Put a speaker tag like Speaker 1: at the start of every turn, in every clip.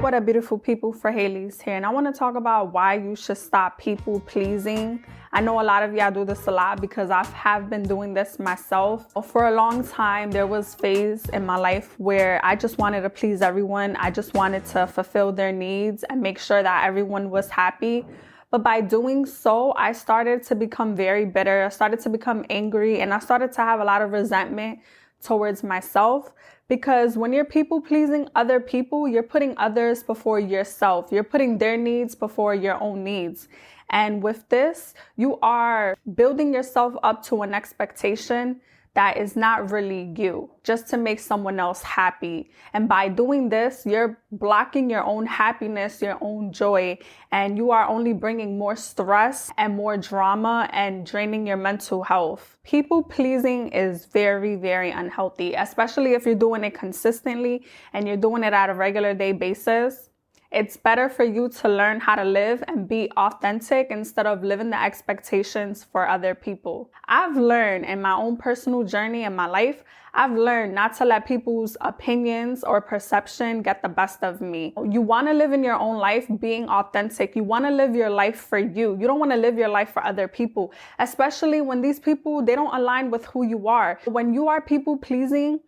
Speaker 1: What up, beautiful people? For Haley's here, and I want to talk about why you should stop people pleasing. I know a lot of y'all do this a lot because I have been doing this myself. For a long time, there was a phase in my life where I just wanted to please everyone. I just wanted to fulfill their needs and make sure that everyone was happy. But by doing so, I started to become very bitter. I started to become angry, and I started to have a lot of resentment towards myself. Because when you're people pleasing other people, you're putting others before yourself. You're putting their needs before your own needs. And with this, you are building yourself up to an expectation that is not really you, just to make someone else happy. And by doing this, you're blocking your own happiness, your own joy, and you are only bringing more stress and more drama and draining your mental health. People pleasing is very, very unhealthy, especially if you're doing it consistently and you're doing it at a regular day basis. It's better for you to learn how to live and be authentic instead of living the expectations for other people. I've learned in my own personal journey in my life, I've learned not to let people's opinions or perception get the best of me. You want to live in your own life being authentic. You want to live your life for you. You don't want to live your life for other people, especially when these people, they don't align with who you are. When you are people pleasing,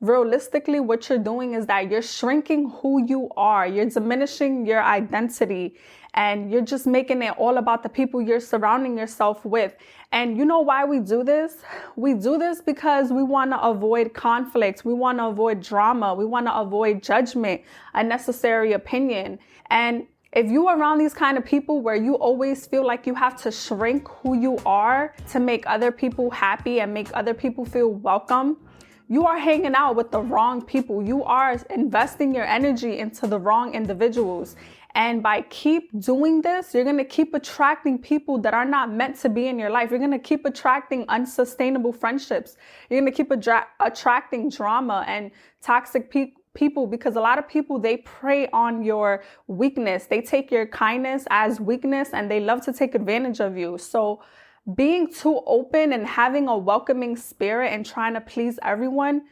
Speaker 1: realistically, what you're doing is that you're shrinking who you are. You're diminishing your identity, and you're just making it all about the people you're surrounding yourself with. And you know why we do this? We do this because we want to avoid conflict. We want to avoid drama. We want to avoid judgment, unnecessary opinion. And if you are around these kind of people where you always feel like you have to shrink who you are to make other people happy and make other people feel welcome, you are hanging out with the wrong people. You are investing your energy into the wrong individuals. And by keep doing this, you're going to keep attracting people that are not meant to be in your life. You're going to keep attracting unsustainable friendships. You're going to keep attracting drama and toxic people, because a lot of people, they prey on your weakness. They take your kindness as weakness, and they love to take advantage of you. So being too open and having a welcoming spirit and trying to please everyone,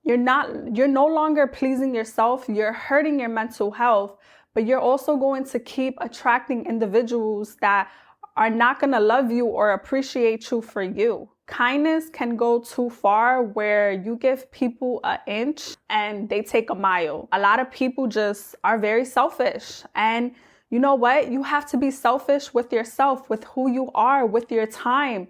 Speaker 1: you're no longer pleasing yourself. You're hurting your mental health, but you're also going to keep attracting individuals that are not going to love you or appreciate you for you. Kindness can go too far, where you give people an inch and they take a mile. A lot of people just are very selfish, and you know what? You have to be selfish with yourself, with who you are, with your time.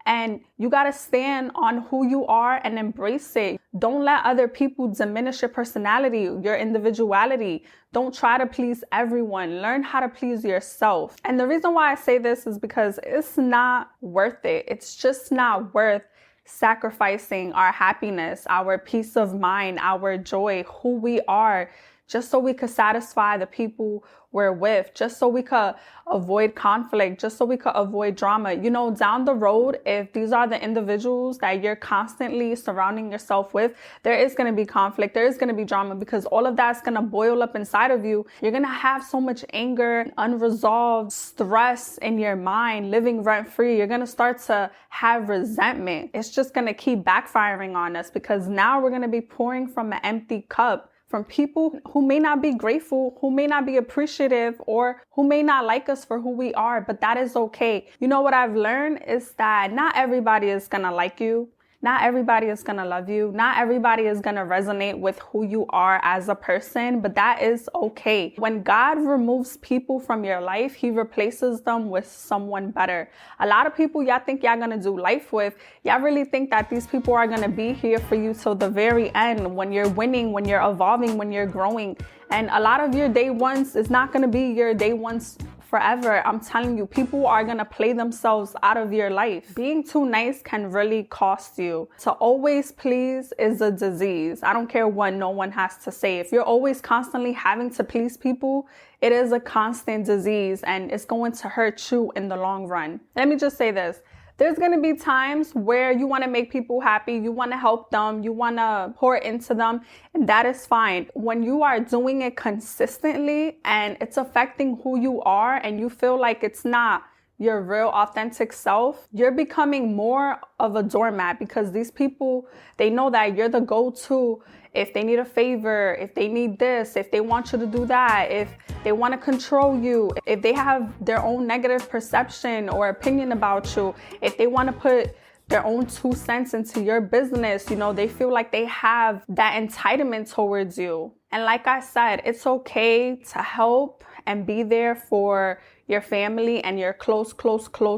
Speaker 1: And you got to stand on who you are and embrace it. Don't let other people diminish your personality, your individuality. Don't try to please everyone. Learn how to please yourself. And the reason why I say this is because it's not worth it. It's just not worth sacrificing our happiness, our peace of mind, our joy, who we are, just so we could satisfy the people we're with, just so we could avoid conflict, just so we could avoid drama. You know, down the road, if these are the individuals that you're constantly surrounding yourself with, there is going to be conflict, there is going to be drama, because all of that's going to boil up inside of you. You're going to have so much anger, unresolved stress in your mind, living rent free. You're going to start to have resentment. It's just going to keep backfiring on us, because now we're going to be pouring from an empty cup, from people who may not be grateful, who may not be appreciative, or who may not like us for who we are, but that is okay. You know what I've learned is that not everybody is gonna like you. Not everybody is going to love you. Not everybody is going to resonate with who you are as a person, but that is okay. When God removes people from your life, He replaces them with someone better. A lot of people y'all think y'all going to do life with, y'all really think that these people are going to be here for you till the very end, when you're winning, when you're evolving, when you're growing. And a lot of your day ones is not going to be your day ones forever. I'm telling you, people are going to play themselves out of your life. Being too nice can really cost you. To always please is a disease. I don't care what no one has to say. If you're always constantly having to please people, it is a constant disease, and it's going to hurt you in the long run. Let me just say this. There's going to be times where you want to make people happy, you want to help them, you want to pour into them, and that is fine. When you are doing it consistently and it's affecting who you are, and you feel like it's not your real authentic self, you're becoming more of a doormat, because these people, they know that you're the go-to if they need a favor, if they need this, if they want you to do that, if they want to control you, if they have their own negative perception or opinion about you, if they want to put their own 2 cents into your business, you know, they feel like they have that entitlement towards you. And like I said, it's okay to help and be there for your family and your close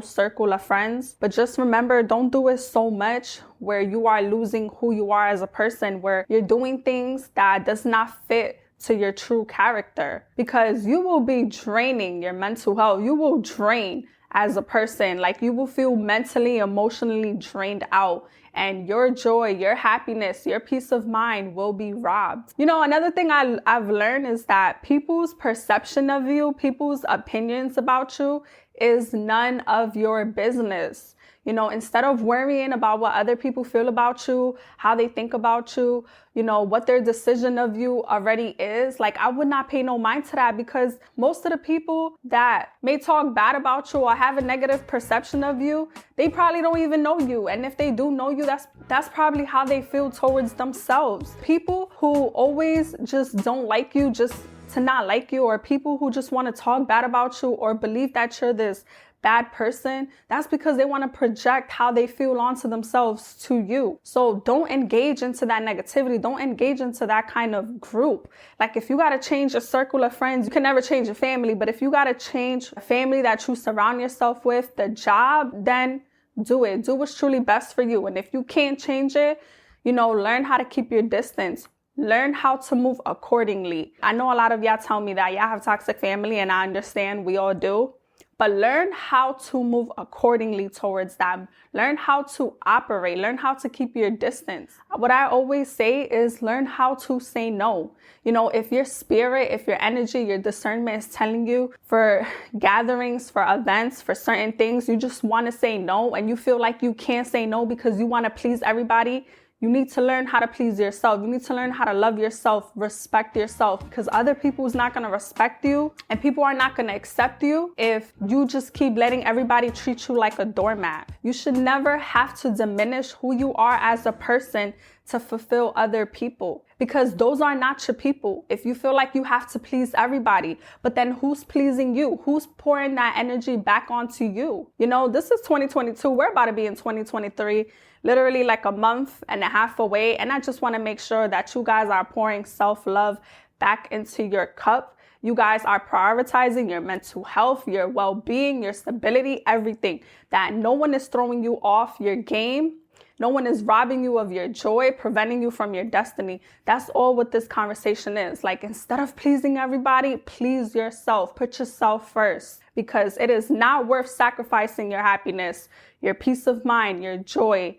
Speaker 1: circle of friends. But just remember, don't do it so much where you are losing who you are as a person, where you're doing things that does not fit to your true character, because you will be draining your mental health. You will drain as a person. Like, you will feel mentally, emotionally drained out, and your joy, your happiness, your peace of mind will be robbed. You know, another thing I've learned is that people's perception of you, people's opinions about you is none of your business. You know, instead of worrying about what other people feel about you, how they think about you, you know, what their decision of you already is, like, I would not pay no mind to that, because most of the people that may talk bad about you or have a negative perception of you, they probably don't even know you. And if they do know you, that's probably how they feel towards themselves. People who always just don't like you just to not like you, or people who just want to talk bad about you or believe that you're this bad person, that's because they want to project how they feel onto themselves to you. So don't engage into that negativity. Don't engage into that kind of group. Like, if you got to change your circle of friends, you can never change your family. But if you got to change a family that you surround yourself with, the job, then do it. Do what's truly best for you. And if you can't change it, you know, learn how to keep your distance. Learn how to move accordingly. I know a lot of y'all tell me that y'all have toxic family, and I understand, we all do. But learn how to move accordingly towards them. Learn how to operate. Learn how to keep your distance. What I always say is learn how to say no. You know, if your spirit, if your energy, your discernment is telling you for gatherings, for events, for certain things, you just want to say no, and you feel like you can't say no because you want to please everybody, you need to learn how to please yourself. You need to learn how to love yourself, respect yourself, because other people is not going to respect you, and people are not going to accept you if you just keep letting everybody treat you like a doormat. You should never have to diminish who you are as a person to fulfill other people, because those are not your people. If you feel like you have to please everybody, but then who's pleasing you? Who's pouring that energy back onto you? You know, this is 2022. We're about to be in 2023. Literally like a month and a half away. And I just want to make sure that you guys are pouring self-love back into your cup. You guys are prioritizing your mental health, your well-being, your stability, everything. That no one is throwing you off your game. No one is robbing you of your joy, preventing you from your destiny. That's all what this conversation is. Like, instead of pleasing everybody, please yourself. Put yourself first, because it is not worth sacrificing your happiness, your peace of mind, your joy,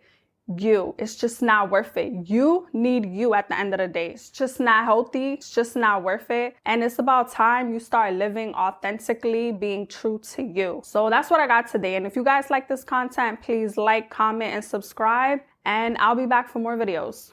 Speaker 1: you. It's just not worth it. You need you at the end of the day. It's just not healthy. It's just not worth it. And it's about time you start living authentically, being true to you. So that's what I got today. And if you guys like this content, please like, comment, and subscribe. And I'll be back for more videos.